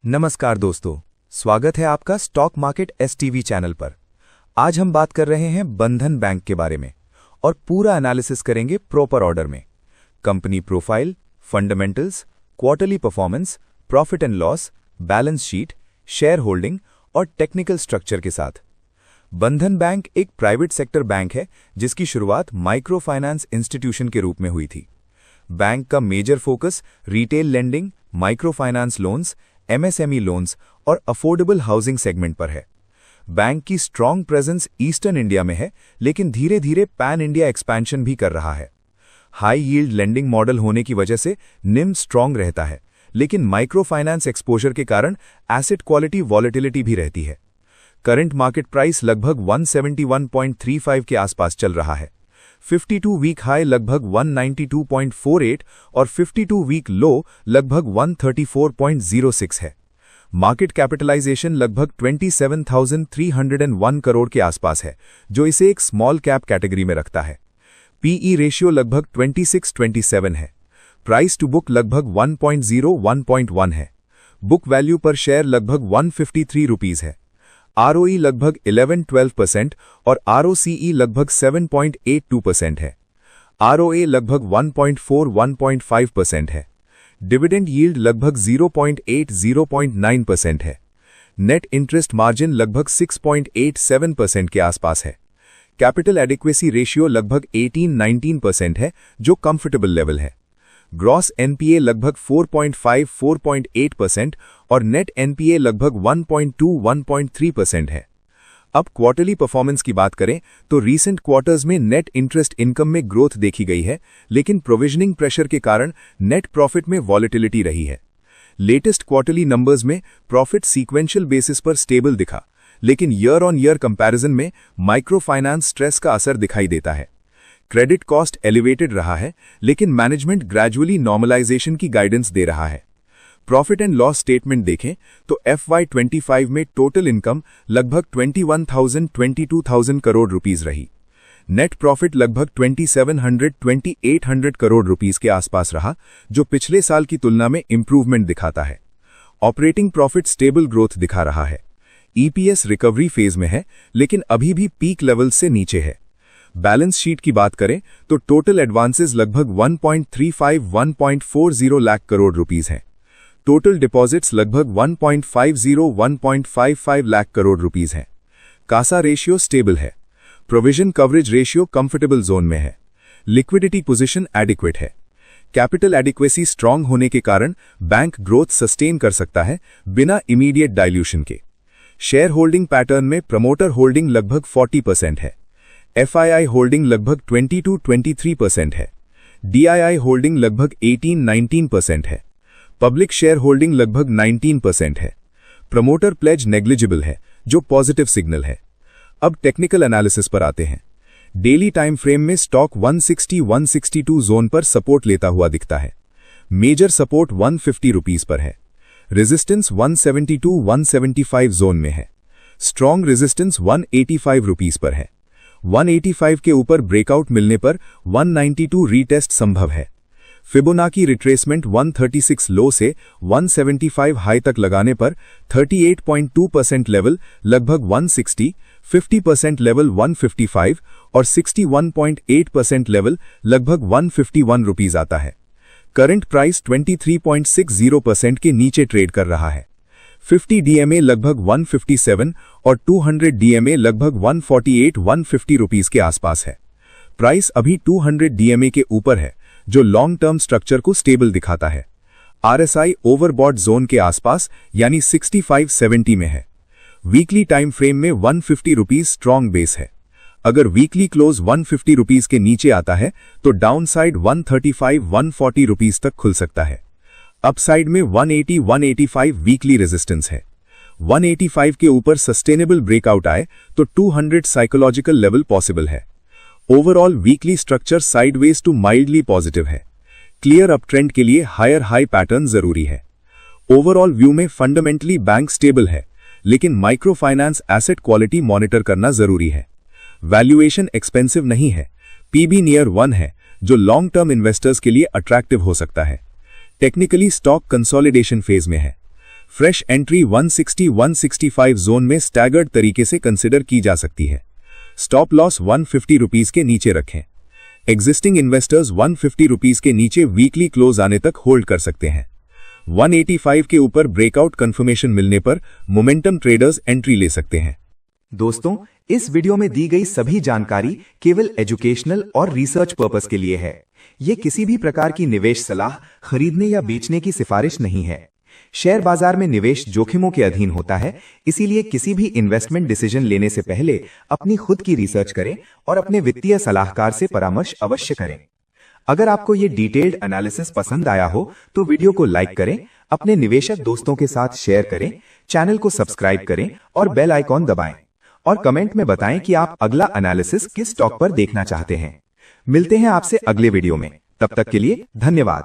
नमस्कार दोस्तों, स्वागत है आपका स्टॉक मार्केट एसटीवी चैनल पर। आज हम बात कर रहे हैं बंधन बैंक के बारे में और पूरा एनालिसिस करेंगे प्रॉपर ऑर्डर में। Company profile, fundamentals, quarterly performance, profit and loss, balance sheet, share holding और टेक्निकल स्ट्रक्चर के साथ। बंधन बैंक एक प्राइवेट सेक्टर बैंक है जिसकी शुरुआत माइक्रो फाइनेंस इंस्टीट्यूशन के रूप में हुई थी। बैंक का major focus retail lending, micro finance loans, MSME loans और अफोर्डेबल हाउसिंग सेगमेंट पर है। बैंक की स्ट्रॉन्ग प्रेजेंस ईस्टर्न इंडिया में है, लेकिन धीरे धीरे पैन इंडिया एक्सपेंशन भी कर रहा है। हाई यील्ड लेंडिंग मॉडल होने की वजह से निम स्ट्रॉन्ग रहता है, लेकिन माइक्रो फाइनेंस एक्सपोजर के कारण एसेट क्वालिटी वॉलेटिलिटी भी रहती है। करंट मार्केट प्राइस लगभग 171.35 के आसपास चल रहा है। 52 वीक हाई लगभग 192.48 और 52 वीक लो लगभग 134.06 है। मार्केट कैपिटलाइजेशन लगभग 27,301 करोड़ के आसपास है, जो इसे एक स्मॉल कैप कैटेगरी में रखता है। पीई रेशियो लगभग 26-27 है। प्राइस टू बुक लगभग 1.0-1.1 है। बुक वैल्यू पर शेयर लगभग 153 रुपीस है। आरओई लगभग 11-12% और आरओसीई लगभग 7.82% है। आरओए लगभग 1.4-1.5% है। डिविडेंड यील्ड लगभग 0.8-0.9% है। नेट इंटरेस्ट मार्जिन लगभग 6.87% के आसपास है। कैपिटल एडिक्वेसी रेशियो लगभग 18-19% है, जो कंफर्टेबल लेवल है। ग्रॉस एनपीए लगभग 4.5-4.8% और नेट एनपीए लगभग 1.2-1.3% है। अब क्वार्टरली परफॉर्मेंस की बात करें तो रीसेंट क्वार्टर्स में नेट इंटरेस्ट इनकम में ग्रोथ देखी गई है, लेकिन प्रोविजनिंग प्रेशर के कारण नेट प्रॉफिट में वॉलेटिलिटी रही है। लेटेस्ट क्वार्टरली नंबर्स में प्रॉफिट सीक्वेंशियल बेसिस पर स्टेबल दिखा, लेकिन ईयर ऑन ईयर कंपैरिजन में माइक्रो फाइनेंस स्ट्रेस का असर दिखाई देता है। क्रेडिट कॉस्ट एलिवेटेड रहा है, लेकिन मैनेजमेंट ग्रेजुअली नॉर्मलाइजेशन की गाइडेंस दे रहा है। प्रॉफिट एंड लॉस स्टेटमेंट देखें तो FY25 में टोटल इनकम लगभग 21,000-22,000 करोड़ रुपीस रही। नेट प्रॉफिट लगभग 2,700-2,800 करोड़ रुपीस के आसपास रहा, जो पिछले साल की तुलना में इंप्रूवमेंट दिखाता है। ऑपरेटिंग प्रॉफिट स्टेबल ग्रोथ दिखा रहा है। ईपीएस रिकवरी फेज में है, लेकिन अभी भी पीक लेवल से नीचे है। बैलेंस शीट की बात करें तो टोटल एडवांसेस लगभग 1.35-1.40 लाख करोड़ रुपीस हैं। टोटल डिपॉजिट्स लगभग 1.50-1.55 लाख करोड़ रुपीस हैं। कासा रेशियो स्टेबल है। Provision coverage ratio comfortable zone में है। लिक्विडिटी पोजीशन एडिक्वेट है। कैपिटल एडिक्वेसी स्ट्रांग होने के कारण बैंक ग्रोथ सस्टेन कर सकता है बिना इमीडिएट डाइल्यूशन के। शेयर होल्डिंग पैटर्न में प्रमोटर होल्डिंग लगभग 40% है। FII होल्डिंग लगभग 20-23% है। DII होल्डिंग लगभग 18-19% है। पब्लिक शेयर होल्डिंग लगभग 19% है। प्रमोटर प्लेज नेग्लिजिबल है, जो पॉजिटिव सिग्नल है। अब टेक्निकल एनालिसिस पर आते हैं। डेली टाइम फ्रेम में स्टॉक 160-162 जोन पर सपोर्ट लेता हुआ दिखता है। मेजर सपोर्ट 150 रुपीस पर है। रेजिस्टेंस 172-175 जोन में है। स्ट्रॉन्ग रेजिस्टेंस 185 रुपीस पर है। 185 के ऊपर ब्रेकआउट मिलने पर 192 रीटेस्ट संभव है। फिबोनाकी रिट्रेसमेंट 136 लो से 175 हाई तक लगाने पर 38.2% लेवल लगभग 160, 50% लेवल 155 और 61.8% लेवल लगभग 151 रुपीस आता है। करंट प्राइस 23.60% के नीचे ट्रेड कर रहा है। 50 DMA लगभग 157 और 200 DMA लगभग 148-150 रुपीस के आसपास है। प्राइस अभी 200 DMA के ऊपर है, जो लॉन्ग टर्म स्ट्रक्चर को स्टेबल दिखाता है। RSI ओवरबॉट जोन के आसपास यानी 65-70 में है। वीकली टाइम फ्रेम में 150 रुपीस स्ट्रॉन्ग बेस है। अगर वीकली क्लोज 150 रुपीस के नीचे आता है तो डाउन साइड 135-140 रुपीस तक खुल सकता है। अपसाइड में 180-185 वीकली रेजिस्टेंस है। 185 के ऊपर सस्टेनेबल ब्रेकआउट आए तो 200 साइकोलॉजिकल लेवल पॉसिबल है। Overall weekly structure sideways to mildly positive है। क्लियर अप ट्रेंड के लिए हायर हाई पैटर्न जरूरी है। ओवरऑल व्यू में फंडामेंटली बैंक स्टेबल है, लेकिन micro finance asset quality monitor करना जरूरी है। वैल्यूएशन एक्सपेंसिव नहीं है। पीबी नियर 1 है, जो लॉन्ग टर्म इन्वेस्टर्स के लिए अट्रैक्टिव हो सकता है। टेक्निकली स्टॉक कंसोलिडेशन फेज में है। फ्रेश एंट्री 160-165 जोन में स्टैगर्ड तरीके से कंसिडर की जा सकती है। स्टॉप लॉस 150 रुपीस के नीचे रखें। एग्जिस्टिंग इन्वेस्टर्स 150 रुपीस के नीचे वीकली क्लोज आने तक होल्ड कर सकते हैं। 185 के ऊपर ब्रेकआउट कंफर्मेशन मिलने पर मोमेंटम ट्रेडर्स एंट्री ले सकते हैं। दोस्तों, इस वीडियो में दी गई सभी जानकारी केवल एजुकेशनल और रिसर्च पर्पस के लिए है। ये किसी भी प्रकार की निवेश सलाह, खरीदने या बेचने की सिफारिश नहीं है। शेयर बाजार में निवेश जोखिमों के अधीन होता है, इसीलिए किसी भी इन्वेस्टमेंट डिसीजन लेने से पहले अपनी खुद की रिसर्च करें और अपने वित्तीय सलाहकार से परामर्श अवश्य करें। अगर आपको ये डिटेल्ड एनालिसिस पसंद आया हो तो वीडियो को लाइक करें, अपने निवेशक दोस्तों के साथ शेयर करें, चैनल को सब्सक्राइब करें और बेल आइकॉन दबाएं और कमेंट में बताएं कि आप अगला एनालिसिस किस स्टॉक पर देखना चाहते हैं। मिलते हैं आपसे अगले वीडियो में, तब तक के लिए धन्यवाद।